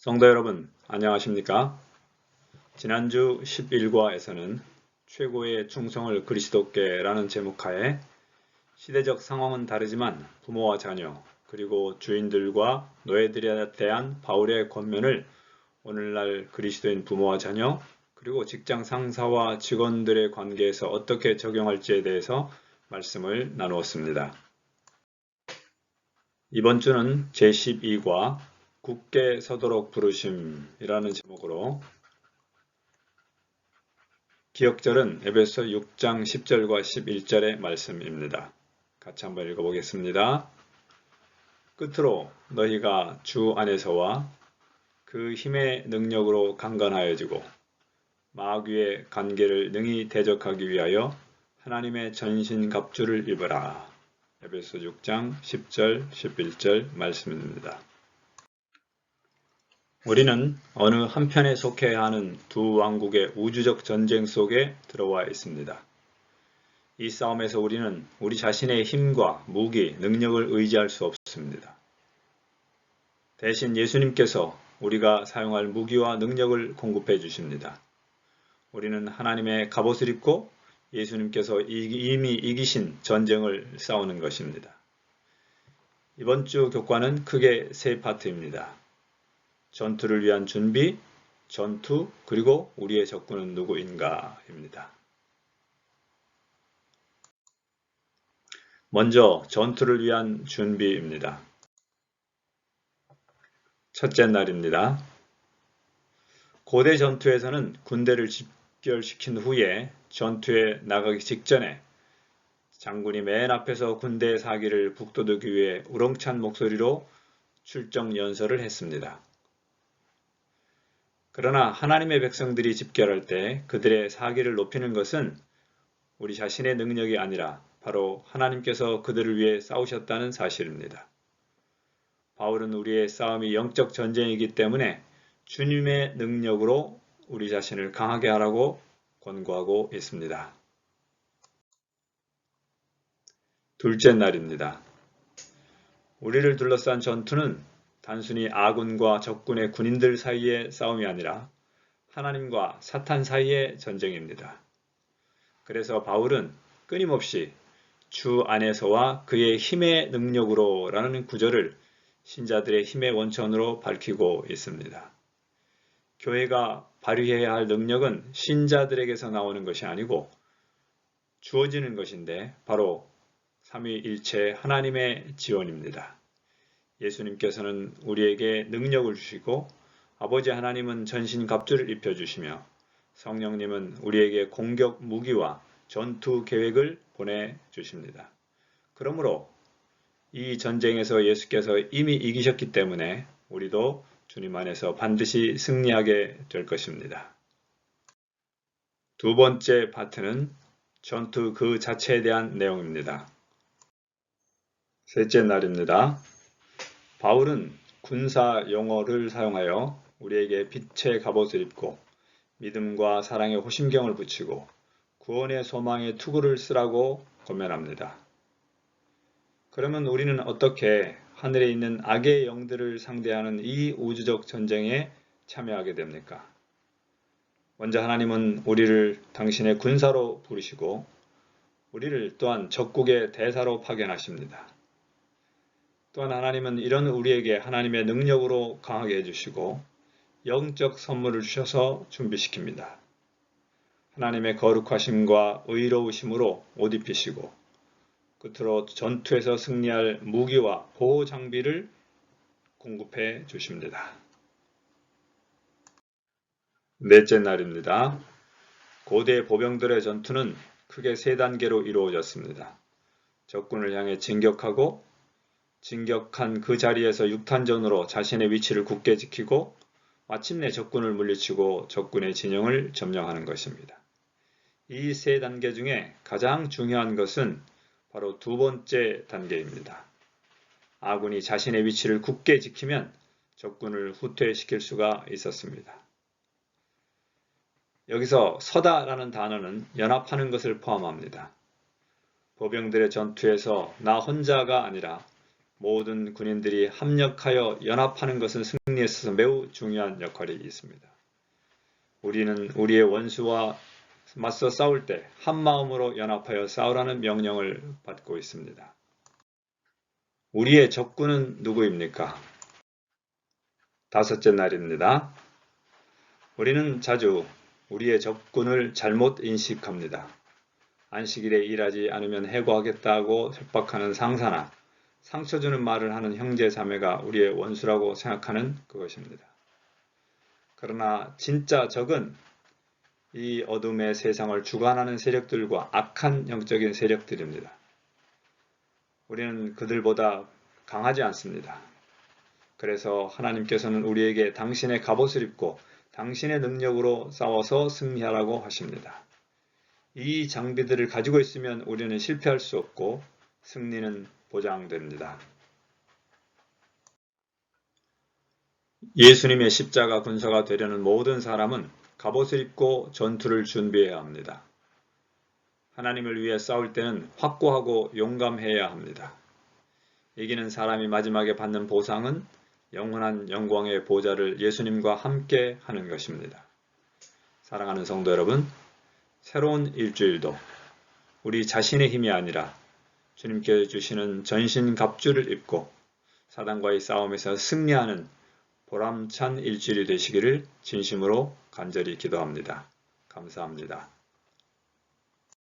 성도 여러분, 안녕하십니까? 지난주 11과에서는 최고의 충성을 그리스도께라는 제목하에 시대적 상황은 다르지만 부모와 자녀, 그리고 주인들과 노예들에 대한 바울의 권면을 오늘날 그리스도인 부모와 자녀, 그리고 직장 상사와 직원들의 관계에서 어떻게 적용할지에 대해서 말씀을 나누었습니다. 이번 주는 제12과 굳게 서도록 부르심이라는 제목으로 기억절은 에베소 6장 10절과 11절의 말씀입니다. 같이 한번 읽어보겠습니다. 끝으로 너희가 주 안에서와 그 힘의 능력으로 강건하여지고 마귀의 관계를 능히 대적하기 위하여 하나님의 전신갑주를 입으라. 에베소 6장 10절, 11절 말씀입니다. 우리는 어느 한편에 속해야 하는 두 왕국의 우주적 전쟁 속에 들어와 있습니다. 이 싸움에서 우리는 우리 자신의 힘과 무기, 능력을 의지할 수 없습니다. 대신 예수님께서 우리가 사용할 무기와 능력을 공급해 주십니다. 우리는 하나님의 갑옷을 입고 예수님께서 이미 이기신 전쟁을 싸우는 것입니다. 이번 주 교과는 크게 세 파트입니다. 전투를 위한 준비, 전투, 그리고 우리의 적군은 누구인가 입니다. 먼저 전투를 위한 준비입니다. 첫째 날입니다. 고대 전투에서는 군대를 집결시킨 후에 전투에 나가기 직전에 장군이 맨 앞에서 군대의 사기를 북돋우기 위해 우렁찬 목소리로 출정 연설을 했습니다. 그러나 하나님의 백성들이 집결할 때 그들의 사기를 높이는 것은 우리 자신의 능력이 아니라 바로 하나님께서 그들을 위해 싸우셨다는 사실입니다. 바울은 우리의 싸움이 영적 전쟁이기 때문에 주님의 능력으로 우리 자신을 강하게 하라고 권고하고 있습니다. 둘째 날입니다. 우리를 둘러싼 전투는 단순히 아군과 적군의 군인들 사이의 싸움이 아니라 하나님과 사탄 사이의 전쟁입니다. 그래서 바울은 끊임없이 주 안에서와 그의 힘의 능력으로 라는 구절을 신자들의 힘의 원천으로 밝히고 있습니다. 교회가 발휘해야 할 능력은 신자들에게서 나오는 것이 아니고 주어지는 것인데 바로 삼위일체 하나님의 지원입니다. 예수님께서는 우리에게 능력을 주시고 아버지 하나님은 전신갑주를 입혀주시며 성령님은 우리에게 공격 무기와 전투 계획을 보내주십니다. 그러므로 이 전쟁에서 예수께서 이미 이기셨기 때문에 우리도 주님 안에서 반드시 승리하게 될 것입니다. 두 번째 파트는 전투 그 자체에 대한 내용입니다. 셋째 날입니다. 바울은 군사 용어를 사용하여 우리에게 빛의 갑옷을 입고 믿음과 사랑의 호심경을 붙이고 구원의 소망의 투구를 쓰라고 권면합니다. 그러면 우리는 어떻게 하늘에 있는 악의 영들을 상대하는 이 우주적 전쟁에 참여하게 됩니까? 먼저 하나님은 우리를 당신의 군사로 부르시고 우리를 또한 적국의 대사로 파견하십니다. 또한 하나님은 이런 우리에게 하나님의 능력으로 강하게 해주시고 영적 선물을 주셔서 준비시킵니다. 하나님의 거룩하심과 의로우심으로 옷 입히시고 끝으로 전투에서 승리할 무기와 보호 장비를 공급해 주십니다. 넷째 날입니다. 고대 보병들의 전투는 크게 세 단계로 이루어졌습니다. 적군을 향해 진격하고 진격한 그 자리에서 육탄전으로 자신의 위치를 굳게 지키고 마침내 적군을 물리치고 적군의 진영을 점령하는 것입니다. 이 세 단계 중에 가장 중요한 것은 바로 두 번째 단계입니다. 아군이 자신의 위치를 굳게 지키면 적군을 후퇴시킬 수가 있었습니다. 여기서 서다라는 단어는 연합하는 것을 포함합니다. 보병들의 전투에서 나 혼자가 아니라 모든 군인들이 합력하여 연합하는 것은 승리에 있어서 매우 중요한 역할이 있습니다. 우리는 우리의 원수와 맞서 싸울 때 한마음으로 연합하여 싸우라는 명령을 받고 있습니다. 우리의 적군은 누구입니까? 다섯째 날입니다. 우리는 자주 우리의 적군을 잘못 인식합니다. 안식일에 일하지 않으면 해고하겠다고 협박하는 상사나 상처 주는 말을 하는 형제 자매가 우리의 원수라고 생각하는 그것입니다. 그러나 진짜 적은 이 어둠의 세상을 주관하는 세력들과 악한 영적인 세력들입니다. 우리는 그들보다 강하지 않습니다. 그래서 하나님께서는 우리에게 당신의 갑옷을 입고 당신의 능력으로 싸워서 승리하라고 하십니다. 이 장비들을 가지고 있으면 우리는 실패할 수 없고 승리는 보장됩니다. 예수님의 십자가 군사가 되려는 모든 사람은 갑옷을 입고 전투를 준비해야 합니다. 하나님을 위해 싸울 때는 확고하고 용감해야 합니다. 이기는 사람이 마지막에 받는 보상은 영원한 영광의 보좌를 예수님과 함께 하는 것입니다. 사랑하는 성도 여러분, 새로운 일주일도 우리 자신의 힘이 아니라 주님께서 주시는 전신갑주를 입고 사단과의 싸움에서 승리하는 보람찬 일주일이 되시기를 진심으로 간절히 기도합니다. 감사합니다.